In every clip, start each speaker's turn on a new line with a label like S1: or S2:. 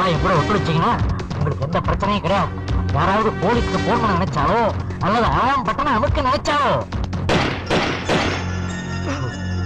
S1: நீங்களாம் என் கூட ஒத்துழைச்சீங்கன்னா உங்களுக்கு எந்த பிரச்சனையும் கிடையாது. யாராவது போலீஸ்க்கு போன் பண்ண நினைச்சாலோ அல்லது அலாம் பட்டனை அமுக்க நினைச்சாலோ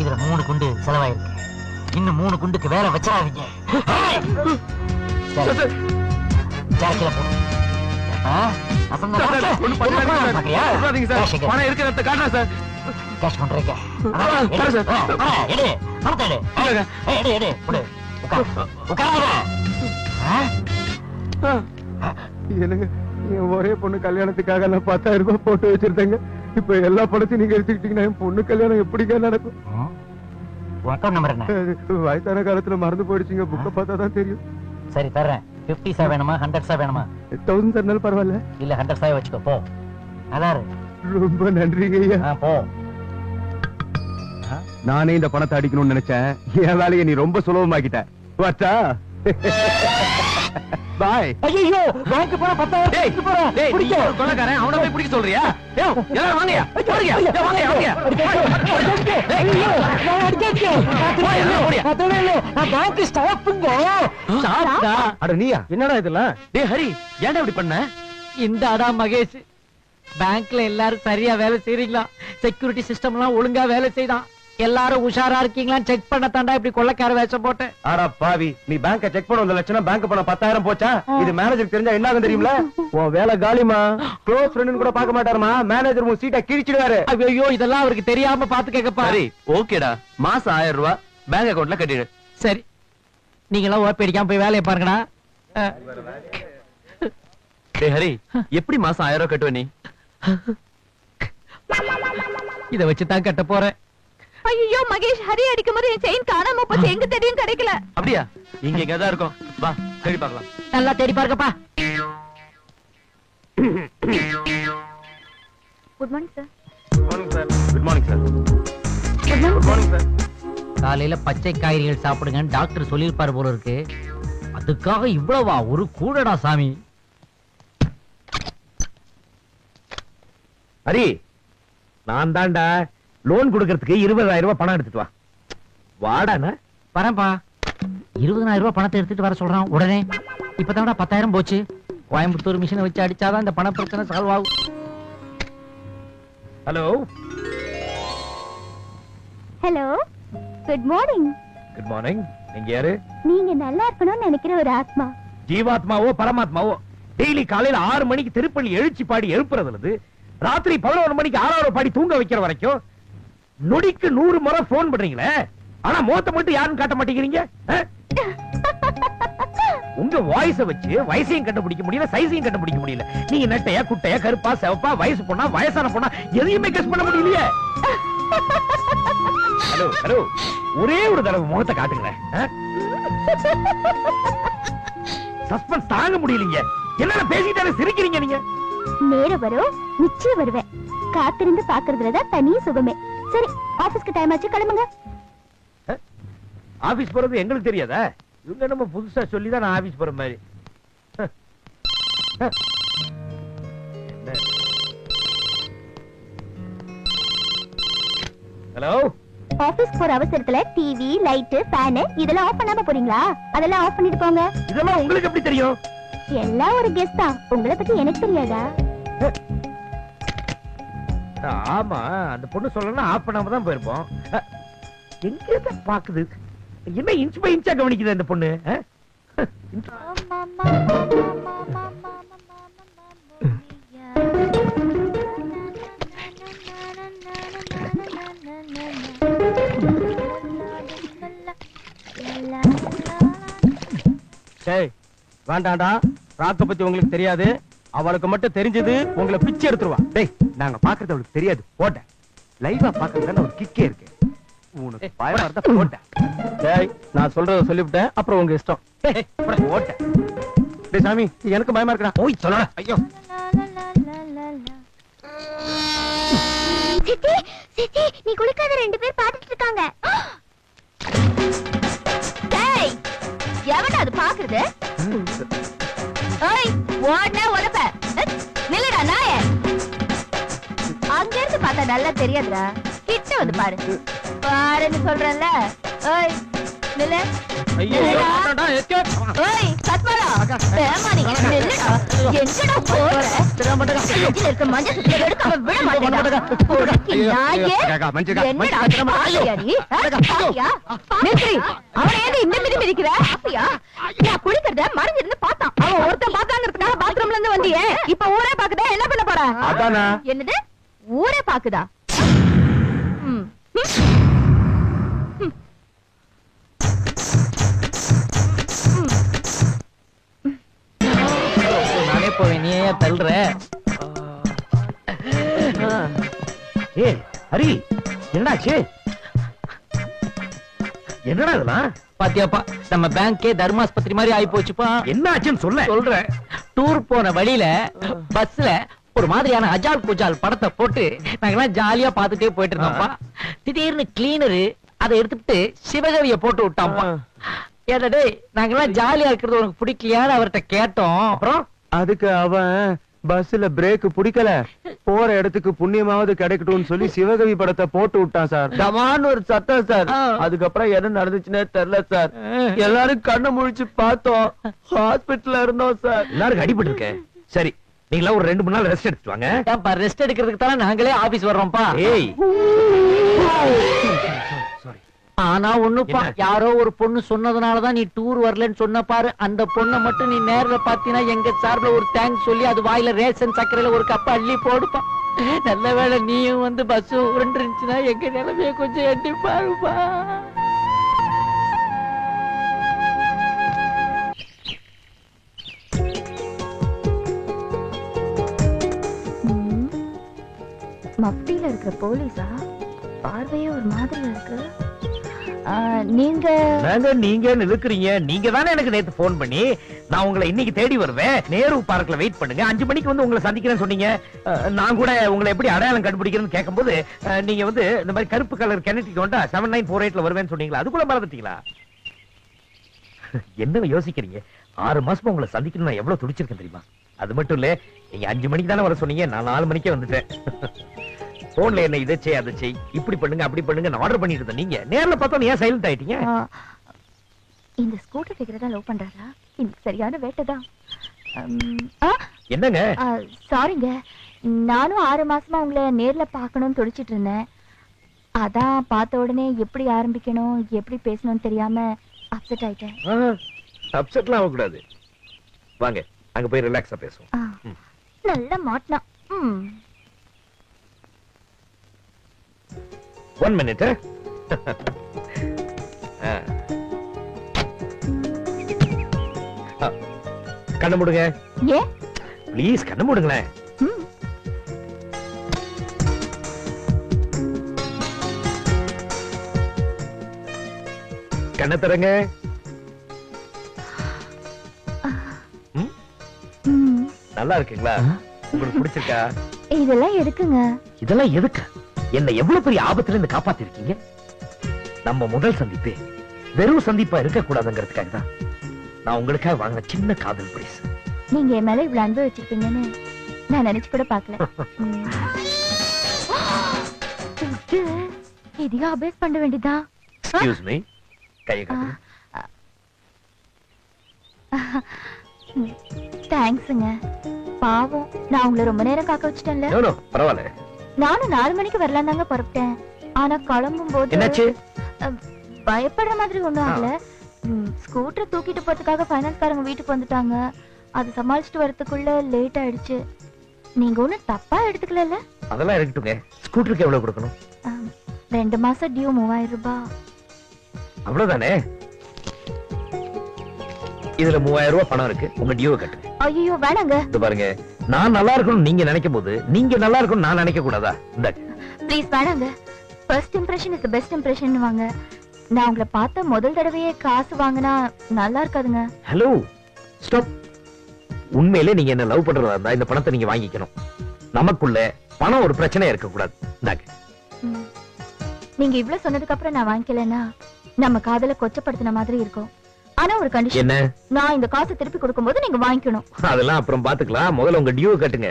S1: இதுல 3 குண்டு செலவாயிருக்கு. இன்னும் 3 குண்டுக்கு வேற வச்சிடாதீங்க. ஜாக்கில போடு.
S2: பணம் இருக்கிறத காட்டுறா சார்.
S1: கேஷ் பண்றீங்க.
S3: என்னங்க என் ஒரே பொண்ணு கல்யாணத்துக்காக நான் 10,000 ரூபாய் போட்டு வச்சிருந்தேங்க. இப்ப எல்லா படத்தையும் நீங்க எடுத்துக்கிட்டீங்கன்னா என் பொண்ணு கல்யாணம் எப்படிங்க நடக்கும்?
S1: அக்கௌண்ட் நம்பர் என்ன?
S3: வயசான காலத்துல மறந்து போயிடுச்சுங்க. புக்க பார்த்தா தான் தெரியும்.
S1: சரி தர்றேன். 50 வேணுமா 100 வேணுமா?
S3: 1000 தரனாலும் பரவாயில்ல.
S1: இல்ல 100 வச்சுக்கோ போ. அதாரு
S3: ரொம்ப நன்றிங்க ஐயா.
S1: போ.
S3: நானே இந்த பணத்தை அடிக்கணும்னு நினைச்சேன். என் வேலையை நீ ரொம்ப சுலபமாக்கிட்ட. வாச்சா பாய்.
S1: ஐயோ பேங்க் போற 10,000 போறேன்.
S2: டேய் நீ ஒரு கொலைகாரன், அவனை போய் பிடிக்க சொல்றியா? டேய் எல்லாரும் வாங்கயா வாங்கயா வாங்கயா.
S1: நான் பேங்க் ஸ்டாஃப்ங்க.
S2: சாப்பிட்டா
S3: அட நீயா? என்னடா இதெல்லாம்?
S2: டேய் ஹரி, ஏன்டா இப்படி பண்ண?
S1: இந்த அடா மகேஷ், பேங்க்ல எல்லாரும் சரியா வேலை செய்றீங்களா? செக்யூரிட்டி சிஸ்டம் எல்லாம் ஒழுங்கா வேலை செய்தான். எல்லாரும் உஷாரா இருக்கீங்களா செக் பண்ண தாண்டா இப்படி கொள்ளைக்கார வேஷம் போட்டேன்.
S3: ஆடா பாவி, நீ பேங்க செக் பண்ண வந்த லட்சணம் பேங்க் பணம் 10,000 போச்சா? இது மேனேஜருக்கு தெரிஞ்சா என்ன ஆகும் தெரியுமா? உன் வேலை காலிமா. க்ளோஸ் ஃப்ரெண்ட்னு கூட பார்க்க மாட்டாருமா. மேனேஜர் உன் சீட்டை கிழிச்சிடுவாரு.
S1: ஐயோ இதெல்லாம் அவருக்கு தெரியாம பாத்து கேட்கப்பா.
S2: சரி ஓகேடா, மாசம் 1000 ரூபாய் பேங்க் அக்கவுண்ட்ல கட்டிடு.
S1: சரி நீங்க எல்லாம் ஓப்பி அடிக்காம போய் வேலையை பாருங்கடா.
S2: டேய் ஹரி, எப்படி மாசம் 1000 ரூபாய் கட்டுவ நீ?
S1: இத வச்சுதான் கட்ட போறேன்.
S4: ஐயோ மகேஷ், ஹரி அடிக்கும் போது என் செயின் காணாம போச்சு. எங்க தேடியும் கிடைக்கல.
S2: அப்படியா? இங்க எங்கதான் இருக்கும், வா தேடி பார்க்கலாம்.
S1: நல்லா தேடி பாருங்கப்பா.
S4: Good morning sir.
S3: Good morning sir.
S4: Good morning sir.
S1: காலையில பச்சை காய்கறிகள் சாப்பிடுங்கன்னு டாக்டர் சொல்லியிருப்பாரு போல இருக்கு. அதுக்காக இவ்வளவா? ஒரு கூடடா சாமி.
S3: ஹரி, நான் தான்டா லோன் கொடுக்கறதுக்கு 20,000 ரூபாய் பணம் எடுத்துட்டு வா. வாடானா?
S1: வரேன்பா. 20,000 ரூபாய் பணத்தை எடுத்துட்டு வர சொல்றான் உடனே. இப்பதான்டா 10,000 போச்சு. கோயம்புத்தூர் மிஷினை வச்சு அடிச்சாதான் இந்த பண பிரச்சனை சால்வ் ஆகும்.
S3: Hello.
S4: Hello, good morning.
S3: Good morning. நீங்க யாரு?
S4: நீங்க நல்லா இருக்கணும்னு நினைக்கிற ஒரு ஆத்மா.
S3: ஜீவாத்மாவோ பரமாத்மாவோ டெய்லி காலையில 6 மணிக்கு திருப்பள்ளி எழுச்சி பாடி எழுப்புறதுல ராத்திரி 11 மணிக்கு 6 பாடி தூங்க வைக்கிற வரைக்கும் நொடிக்கு 100 முறை போன் பண்றீங்களே. ஆனா மோத்த மட்டும் யாரும் காட்ட மாட்டேங்கிறீங்க. உங்க வாய்ஸ வச்சு வயசையும் கண்டுபிடிக்க முடியல, சைஸையும் கண்டுபிடிக்க முடியல. நீங்க நெட்டையா குட்டையா கருப்பா செவப்பா வயசு பொண்ணா வயசான பொண்ணா எதையுமே கெஸ் பண்ண முடியலையே. ஹலோ ஹலோ, ஒரே ஒரு தடவை முகத்தை காட்டுங்களேன். சஸ்பென்ஸ் தாங்க முடியலீங்க. என்ன பேசிட்டாலே சிரிக்கிறீங்க நீங்க.
S4: நேரம் வரும், நிச்சயம் வருவேன். காத்திருந்து பாக்குறதுலதான் தனி சுகமே. சரி, ஆபீஸ்க்கு டைம் ஆச்சு, கிளம்புங்க.
S3: ஆபீஸ் போறது எங்களுக்கு தெரியாதா? இவங்க நம்ம புதுசா சொல்லிதான் நான் ஆபீஸ் போற மாதிரி. ஹலோ.
S4: ஆபீஸ் போற அவசரத்துல டிவி, லைட், ஃபேன் இதெல்லாம் ஆஃப் பண்ணாம போறீங்களா? அதெல்லாம் ஆஃப் பண்ணிட்டு போங்க.
S3: இதெல்லாம் உங்களுக்கு எப்படி தெரியும்?
S4: எல்லாம் ஒரு கெஸ் தான். உங்களை பத்தி எனக்கு தெரியாதா?
S3: ஆமா, அந்த பொண்ணு சொல்லணும் ஆஃப் பண்ணாம தான் போயிருப்போம். எங்க பாக்குது? என்ன இன்ச் பை இன்ச்சா கவனிக்குது அந்த பொண்ணு? வேண்டாண்டா, ராக்க பத்தி உங்களுக்கு தெரியாது. அவளுக்கு மட்டும் தெரிஞ்சது உங்களை பிச்சை எடுத்துருவா. டேய், நாங்க பாக்குறது அவளுக்கு தெரியாது. போட்டேன் லைவா பாக்குறதுல ஒரு கிக்கே இருக்கு. உனக்கு பயமா இருந்தா போட்டேன். டேய், நான் சொல்றத சொல்லிவிட்டேன், அப்புறம் உங்க இஷ்டம். போட்டேன். டேய் சாமி, எனக்கு பயமா இருக்குடா. போய் சொல்ல. ஐயோ
S4: சித்தி, சித்தி, நீ குளிக்காத 2 பேர் பாத்துட்டு இருக்காங்க. டேய், எவன்டா அது பாக்குறது? ஏய், ஓடுனா உலப்ப. நில்லுடா நாயே. அங்க இருந்து பார்த்தா நல்லா தெரியாதுடா. கிட்ட வந்து பாரு. பாருன்னு சொல்றேன்ல. ஏய், நில்லு.
S3: ஐயோ
S4: நில்லுடா.
S3: வேண்டாம்டா, escape.
S4: ஏய், கத்மாலா. பேமானி, நில்லுடா. எங்கடா போற? நெஞ்சில இருக்க மஞ்சள் சுத்தியை எடுக்காம விட மாட்டேடா. பொறுக்கி நாயே. என்னடா பாவியா நீ? பாவியா? நிறுத்து. அவனை ஏன் இந்த மிதி மிதிக்கிற? பாவியா? நான் குளிக்கிறத மறைஞ்சிருந்து பார்த்தான். அவன் ஒருத்தன் பார்த்தாங்கிறதுக்காக பாத்ரூம்ல இருந்து வந்தியே. இப்ப ஊரே பாக்குதா? என்ன பண்ண போற?
S3: அதானா?
S4: என்னது? ஊரே பாக்குதா? ம்.
S1: நானே போவேன், நீ ஏன் தள்ளுற?
S2: ஏய் ஹரி, என்னாச்சு? என்னடா இதெல்லாம்?
S1: பாத்தியாப்பா, நம்ம பேங்கே தர்மாஸ்பத்திரி மாதிரி ஆயி போச்சுப்பா.
S2: என்ன ஆச்சுன்னு சொல்ல.
S1: சொல்றேன். டூர் போன வழியில பஸ்ல ஒரு மாதிரியான அஜால் குஜால் படத்தை போட்டு நாங்கெல்லாம் ஜாலியா பாத்துட்டே போயிட்டு இருந்தோம்ப்பா. திடீர்னு கிளீனரு அதை எடுத்துட்டு சிவகவிய போட்டு விட்டான்ப்பா. ஏடா நாங்கெல்லாம் ஜாலியா இருக்கிறது உனக்கு பிடிக்கலையான்னு அவர்கிட்ட கேட்டோம்.
S2: அப்புறம்
S3: அதுக்கு அவன் பஸ்ல பிரேக் பிடிக்கல, போற இடத்துக்கு புண்ணியமாவது கிடைக்கட்டும்னு சொல்லி சிவகவி படத்தை போட்டு விட்டான் சார். டமான்னு ஒரு சத்தம் சார். அதுக்கப்புறம் என்ன நடந்துச்சுன்னே தெரியல சார். எல்லாரும் கண்ணை முழிச்சு பார்த்தோம், ஹாஸ்பிட்டல்ல இருந்தோம் சார்.
S2: எல்லாருக்கும் அடிபட்டு இருக்கேன். சரி, நீங்களா ஒரு 2-3 நாள் ரெஸ்ட் எடுத்துட்டு வாங்க.
S1: ஏன்பா ரெஸ்ட் எடுக்கிறதுக்கு தானே நாங்களே ஆபீஸ் வர்றோம்ப்பா.
S2: ஏய்
S1: ஆனா ஒண்ணுப்பா,
S2: என்ன?
S1: யாரோ ஒரு பொண்ணு சொன்னதுனாலதான் நீ டூர் வரலன்னு சொன்ன பாரு. அந்த பொண்ணை மட்டும் நீ நேர்ல பாத்தீங்கன்னா எங்க சார்பில் ஒரு தேங்க்ஸ் சொல்லி அது வாயில ரேஷன் சக்கரையில ஒரு கப்ப அள்ளி போடுப்பா. நல்ல வேளை நீயும் வந்து பஸ் உருண்டுருந்துச்சுன்னா எங்க நிலைமைய கொஞ்சம் எட்டி பாருப்பா.
S4: மப்டியில இருக்கிற போலீஸா? பார்வையே ஒரு மாதிரியா இருக்கு. நீங்க
S2: நீங்க இழுக்கிறீங்க. நீங்க தானே எனக்கு நேத்து போன் பண்ணி நான் உங்களை இன்னைக்கு தேடி வருவேன், நேரு பார்க்ல வெயிட் பண்ணுங்க, 5 மணிக்கு வந்து உங்களை சந்திக்கிறேன்னு சொன்னீங்க. நான் கூட உங்களை எப்படி அடையாளம் கண்டுபிடிக்கிறேன்னு கேட்கும்போது நீங்க வந்து இந்த மாதிரி கருப்பு கலர் கிணட்டிக்கு வந்தா 7948ல வருவேன்னு சொன்னீங்களா? அதுக்குள்ள மறந்துட்டீங்களா? என்ன யோசிக்கிறீங்க? 6 மாசமா உங்களை சந்திக்கணும் நான் எவ்வளவு துடிச்சிருக்கேன் தெரியுமா? அது மட்டும் இல்ல, நீங்க 5 மணிக்கு தானே வர சொன்னீங்க, நான் 4 மணிக்கே வந்துட்டேன். போன்ல என்ன இதை செய் அதை செய், இப்படி பண்ணுங்க அப்படி பண்ணுங்க நான் ஆர்டர் பண்ணிட்டு இருந்தேன். நீங்க நேர்ல பார்த்தா ஏன் சைலண்ட் ஆயிட்டீங்க?
S4: இந்த ஸ்கூட்டர் டிக்கெட் தான் லவ் பண்றாரா? இந்த சரியான வேட்டைதான்.
S2: என்னங்க?
S4: சாரிங்க, நானும் 6 மாசமா உங்களை நேர்ல பார்க்கணும்னு துடிச்சிட்டு இருந்தேன். அதான் பார்த்த உடனே எப்படி ஆரம்பிக்கணும் எப்படி பேசணும்னு தெரியாம அப்செட் ஆயிட்டேன்.
S2: அப்செட்லாம் ஆகக்கூடாது. வாங்க அங்க போய் ரிலாக்ஸா பேசுவோம்.
S4: நல்ல மாட்டினா.
S2: 1 minute. கண்ணு மூடுங்க.
S4: ஏன்?
S2: ப்ளீஸ் கண்ணு மூடுங்களேன். கண்ணை தரங்க. நல்லா இருக்குங்களா? உங்களுக்கு பிடிச்சிருக்கா?
S4: இதெல்லாம் எதுக்குங்க?
S2: இதெல்லாம் எதுக்கு? என்ன எவ்வளவு பெரிய ஆபத்துல இருந்து காப்பாத்தி இருக்கீங்க. நம்ம முதல் சந்திப்பே வெறும் சந்திப்பா இருக்க கூடாதுங்கிறதுக்காக தான் நான் உங்களுக்காக வாங்கின சின்ன காதல் பரிசு.
S4: நீங்க என் மேல இவ்வளவு அன்பு வச்சிருப்பீங்கன்னு நான் நினைச்சு கூட பாக்கல. இதையும் அபேஸ் பண்ண வேண்டியதான்.
S2: எக்ஸ்கியூஸ் மீ, கையை காட்டுங்க.
S4: தேங்க்ஸுங்க. பாவம், நான் உங்களை ரொம்ப நேரம் காக்க வச்சுட்டேன்ல.
S2: நோ நோ பரவாயில்ல.
S4: நானும் 4 மணிக்கு வரலாம் தாங்க புறப்பட்டேன். ஆனா கிளம்பும் போது
S2: என்னாச்சு?
S4: பயப்படுற மாதிரி ஒண்ணும் ஆகல. ஸ்கூட்டர் தூக்கிட்டு போறதுக்காக ஃபைனான்ஸ்காரங்க வீட்டுக்கு வந்துட்டாங்க. அது சமாளிச்சுட்டு வரதுக்குள்ள லேட் ஆயிடுச்சு. நீங்க ஒண்ணும் தப்பா எடுத்துக்கல?
S2: அதெல்லாம் இருக்கட்டுங்க. ஸ்கூட்டருக்கு எவ்வளவு கொடுக்கணும்?
S4: 2 மாசம் டியூ 3000 ரூபாய்.
S2: அவ்வளவுதானே? இதுல 3000 ரூபாய் பணம் இருக்கு, உங்க டியூவை கட்டுங்க.
S4: ஐயோ வேணாங்க.
S2: இது பாருங்க, நான் நல்லா இருக்கணும் நீங்க நினைக்கும் போது நீங்க நல்லா இருக்கணும் நான் நினைக்க கூடாதா? இந்தாங்க.
S4: ப்ளீஸ் வேணாங்க. First impression is the best impression வாங்க. நான் உங்களை பார்த்த முதல் தடவையே காசு வாங்கினா நல்லா இருக்காதுங்க.
S2: Hello stop. உண்மையிலே நீங்க என்ன லவ் பண்றதா இருந்தா இந்த பணத்தை நீங்க வாங்கிக்கணும். நமக்குள்ள பணம் ஒரு பிரச்சனையா இருக்க கூடாது. இந்தாங்க.
S4: நீங்க இவ்ளோ சொன்னதுக்கு அப்புறம் நான் வாங்கிக்கலனா நம்ம காதல கொச்சப்படுத்தின மாதிரி இருக்கும். ஆனா ஒரு கண்டிஷன்.
S2: என்ன?
S4: நான் இந்த காசை திருப்பி கொடுக்கும்போது நீங்க வாங்கிக்கணும்.
S2: அதெல்லாம் அப்புறம் பாத்துக்கலாம். முதல்ல உங்க டியூ கட்டுங்க.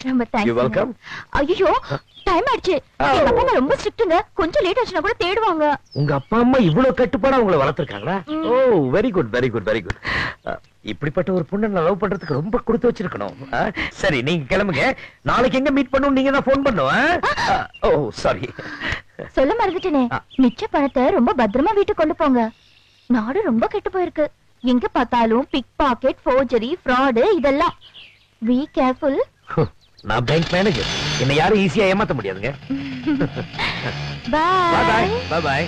S4: ரொம்ப
S2: You welcome.
S4: தேங்க்ஸ். ஐயோ டைம் ஆயிடுச்சு. எங்க அப்பா அம்மா ரொம்ப ஸ்ட்ரிக்ட்டுங்க. கொஞ்சம் லேட் ஆச்சுனா கூட தேடுவாங்க.
S2: உங்க அப்பா அம்மா இவ்வளவு கட்டுப்பாடா உங்களை வளர்த்திருக்காங்களா? Oh very good very good very good. இப்படிப்பட்ட ஒரு பொண்ணை நான் லவ் பண்றதுக்கு ரொம்ப கொடுத்து வச்சிருக்கணும். சரி நீங்க கிளம்புங்க. நாளைக்கு எங்க மீட் பண்ணணும் நீங்க தான் போன் பண்ணும். ஓ சாரி.
S4: சொல்ல மறந்துட்டேனே. மிச்ச பணத்தை ரொம்ப பத்திரமா வீட்டுக்கு கொண்டு போங்க. நாடு ரொம்ப கெட்டு போயிருக்கு. எங்க பார்த்தாலும் பிக் பாக்கெட், ஃபோர்ஜரி, ஃப்ராட் இதெல்லாம். Be careful.
S2: நான் பேங்க் மேனேஜர். என்ன யாரும் ஈஸியா ஏமாத்த முடியாதுங்க.
S4: Bye
S2: bye bye by.